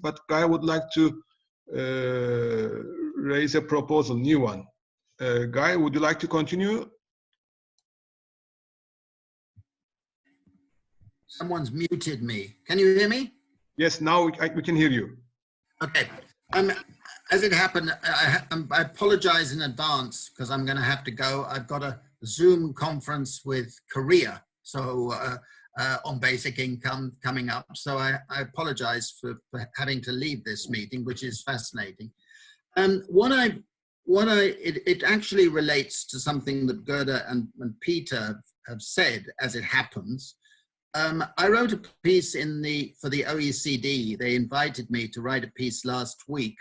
but Guy would like to raise a proposal, new one. Guy, would you like to continue? Someone's muted me. Can you hear me? Yes, now we can hear you. Okay. As it happened, I apologize in advance because I'm going to have to go. I've got a Zoom conference with Korea, so on basic income coming up. So I apologize for having to leave this meeting, which is fascinating. It actually relates to something that Gerda and Peter have said, as it happens. I wrote a piece for the OECD. They invited me to write a piece last week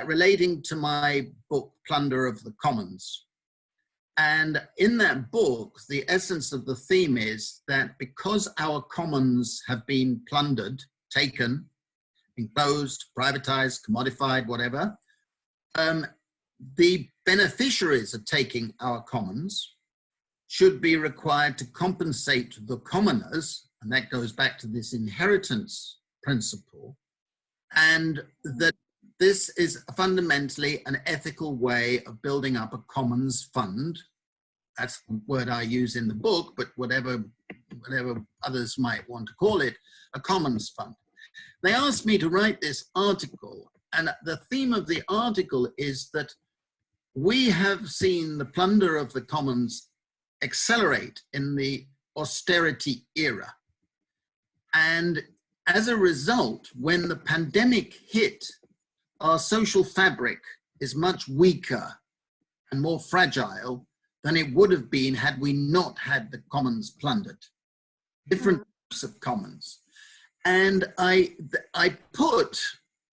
relating to my book, Plunder of the Commons. And in that book, the essence of the theme is that because our commons have been plundered, taken, enclosed, privatized, commodified, whatever, the beneficiaries of taking our commons should be required to compensate the commoners, and that goes back to this inheritance principle, and that this is fundamentally an ethical way of building up a commons fund. That's the word I use in the book, but whatever others might want to call it, a commons fund. They asked me to write this article, and the theme of the article is that we have seen the plunder of the commons accelerate in the austerity era. And as a result, when the pandemic hit, our social fabric is much weaker and more fragile than it would have been had we not had the commons plundered. Different types of commons. And I put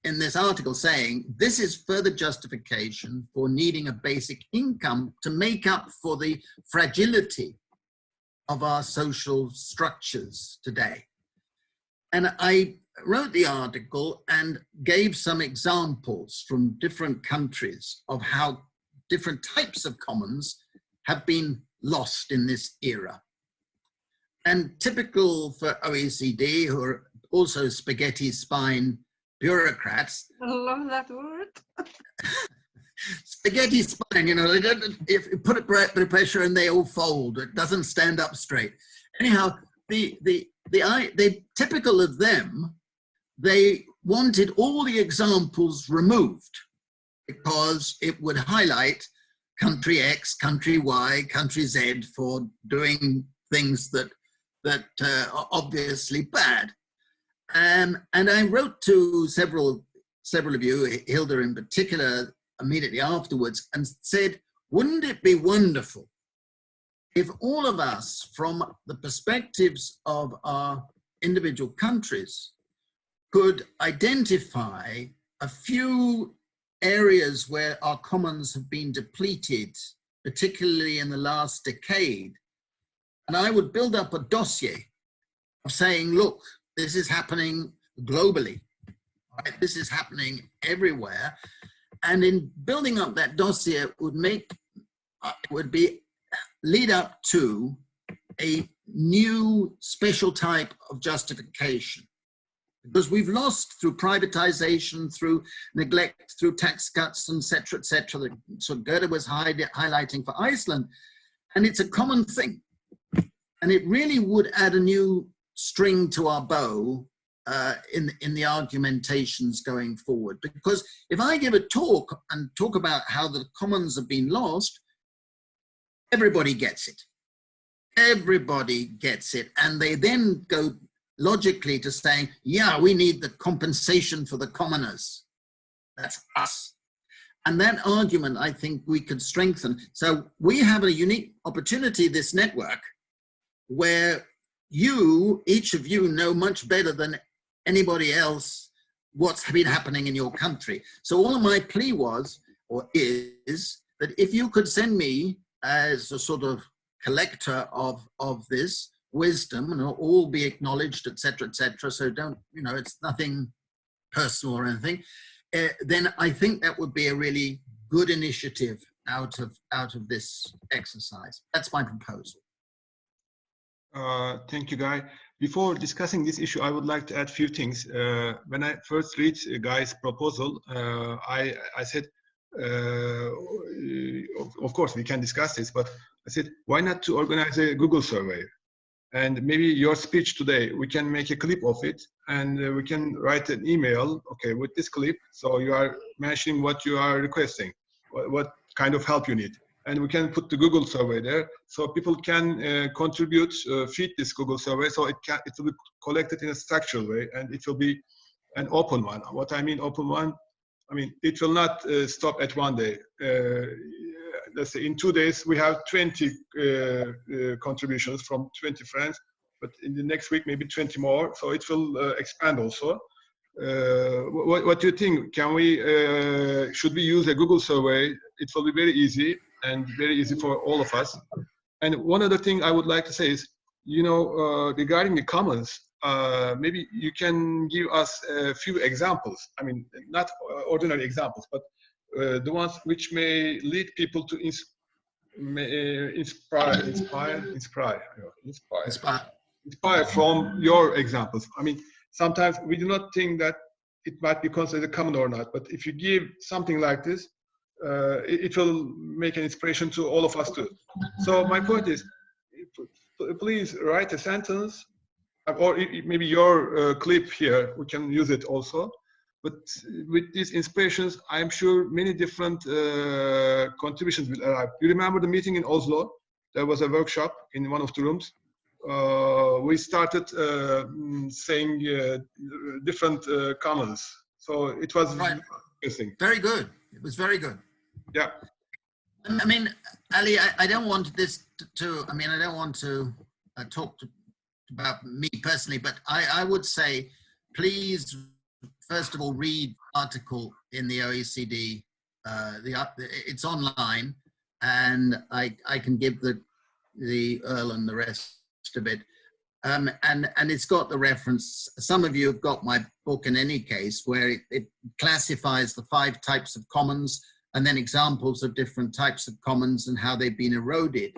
in this article saying, this is further justification for needing a basic income to make up for the fragility of our social structures today. And I wrote the article and gave some examples from different countries of how different types of commons have been lost in this era. And typical for OECD, who are also spaghetti spine bureaucrats. I love that word. Spaghetti spine, you know, they don't, if you put a bit of pressure and they all fold, it doesn't stand up straight. Anyhow, they typical of them, they wanted all the examples removed because it would highlight country X, country Y, country Z for doing things that are obviously bad. And I wrote to several of you, Hilda in particular, immediately afterwards, and said, wouldn't it be wonderful if all of us, from the perspectives of our individual countries, could identify a few areas where our commons have been depleted, particularly in the last decade, and I would build up a dossier of saying, look, this is happening globally, right? This is happening everywhere. And in building up that dossier would lead up to a new special type of justification. Because we've lost through privatization, through neglect, through tax cuts, et cetera, so Gerda was highlighting for Iceland. And it's a common thing. And it really would add a new string to our bow in the argumentations going forward. Because if I give a talk and talk about how the commons have been lost, everybody gets it. Everybody gets it. And they then go logically to saying, yeah, we need the compensation for the commoners. That's us. And that argument, I think we could strengthen. So we have a unique opportunity, this network, where each of you know much better than anybody else what's been happening in your country. So all of my plea was, or is, that if you could send me as a sort of collector of this wisdom, and all be acknowledged, et cetera, so don't, you know, it's nothing personal or anything, then I think that would be a really good initiative out of this exercise. That's my proposal. Thank you, Guy. before discussing this issue, I would like to add a few things. When I first read Guy's proposal, I said, of course, we can discuss this, but I said, why not to organize a Google survey? And maybe your speech today, we can make a clip of it, and we can write an email, okay, with this clip. So you are mentioning what you are requesting, what kind of help you need. And we can put the Google survey there, so people can contribute, feed this Google survey, so it will be collected in a structural way, and it will be an open one. What I mean open one, I mean it will not stop at one day. Let's say in 2 days we have 20 contributions from 20 friends, but in the next week maybe 20 more, so it will expand also. What do you think? Can we should we use a Google survey? It will be very easy and very easy for all of us. And one other thing I would like to say is, you know, regarding the commons, maybe you can give us a few examples. I mean, not ordinary examples, but the ones which may lead people to inspire from your examples. I mean, sometimes we do not think that it might be considered a common or not, but if you give something like this, it will make an inspiration to all of us too. So my point is, please write a sentence, or maybe your clip here, we can use it also. But with these inspirations, I'm sure many different contributions will arrive. You remember the meeting in Oslo? There was a workshop in one of the rooms. We started saying different comments. So it was interesting. Very good. It was very good. Yeah. I mean, Ali, I don't want this to I mean, I don't want to talk about me personally, but I would say, please, first of all, read the article in the OECD. It's online, and I can give the Earl and the rest of it. And it's got the reference. Some of you have got my book in any case, where it classifies the 5 types of commons and then examples of different types of commons and how they've been eroded.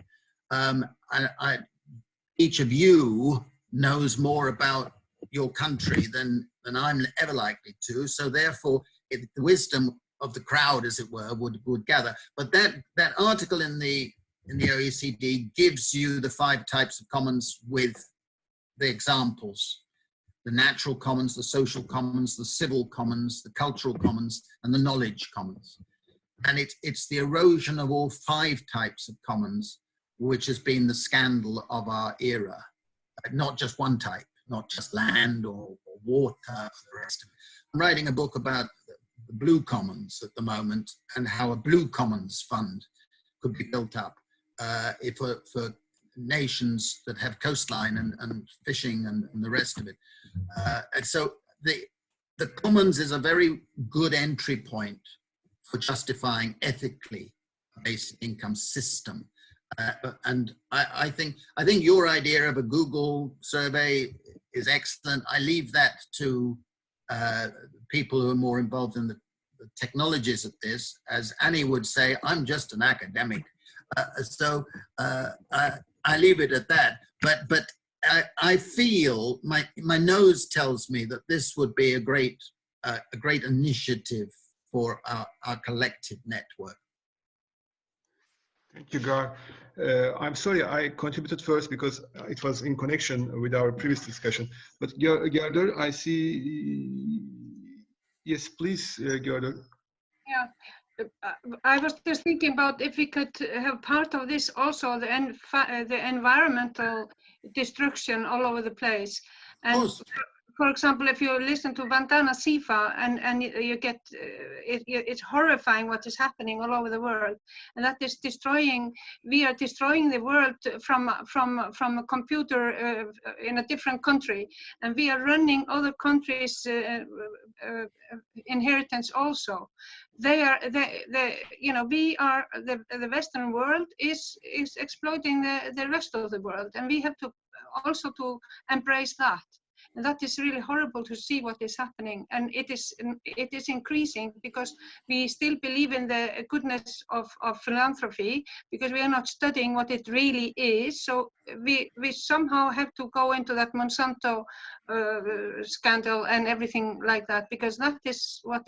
Each of you knows more about your country than I'm ever likely to. So therefore, the wisdom of the crowd, as it were, would gather. But that article in the OECD gives you the 5 types of commons with the examples: the natural commons, the social commons, the civil commons, the cultural commons, and the knowledge commons. And it's the erosion of all 5 types of commons which has been the scandal of our era. Not just one type, not just land or water, the rest of it. I'm writing a book about the blue commons at the moment, and how a blue commons fund could be built up for nations that have coastline and fishing and the rest of it. And so the commons is a very good entry point for justifying ethically a basic income system. And I think your idea of a Google survey is excellent. I leave that to people who are more involved in the technologies of this. As Annie would say, I'm just an academic. So I leave it at that. But I feel, my nose tells me that this would be a great initiative for our collective network. Thank you, Gar. I'm sorry I contributed first because it was in connection with our previous discussion. But Gerder, I see. Yes, please, Gerder. Yeah, I was just thinking about if we could have part of this also, the environmental destruction all over the place. And for example, if you listen to Vandana Siva and you get, it's horrifying what is happening all over the world. And that is we are destroying the world from a computer in a different country. And we are running other countries' inheritance also. You know, the Western world is exploiting the rest of the world. And we have to also to embrace that. And that is really horrible to see what is happening, and it is increasing because we still believe in the goodness of philanthropy, because we are not studying what it really is. So we somehow have to go into that Monsanto scandal and everything like that, because that is what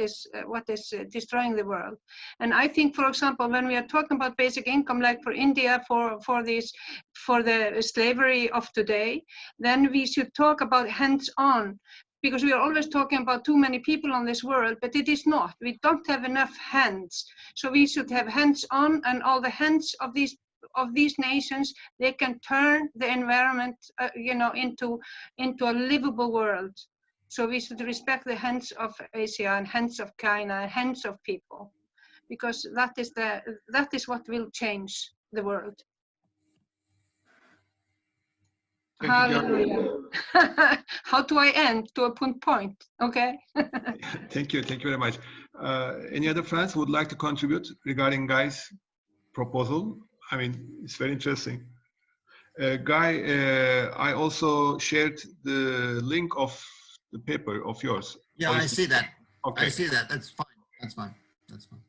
is destroying the world. And I think, for example, when we are talking about basic income, like for India, for the slavery of today, then we should talk about hands-on, because we are always talking about too many people on this world, but it is not. We don't have enough hands. So we should have hands-on, and all the hands of these nations, they can turn the environment, into a livable world. So we should respect the hands of Asia and hands of China and hands of people, because that is what will change the world. Thank you, Hallelujah. How do I end? To a point, okay? Thank you very much. Any other friends who would like to contribute regarding Guy's proposal? I mean, it's very interesting. Guy, I also shared the link of the paper of yours. Yeah, I see that. Okay. I see that. That's fine. That's fine. That's fine.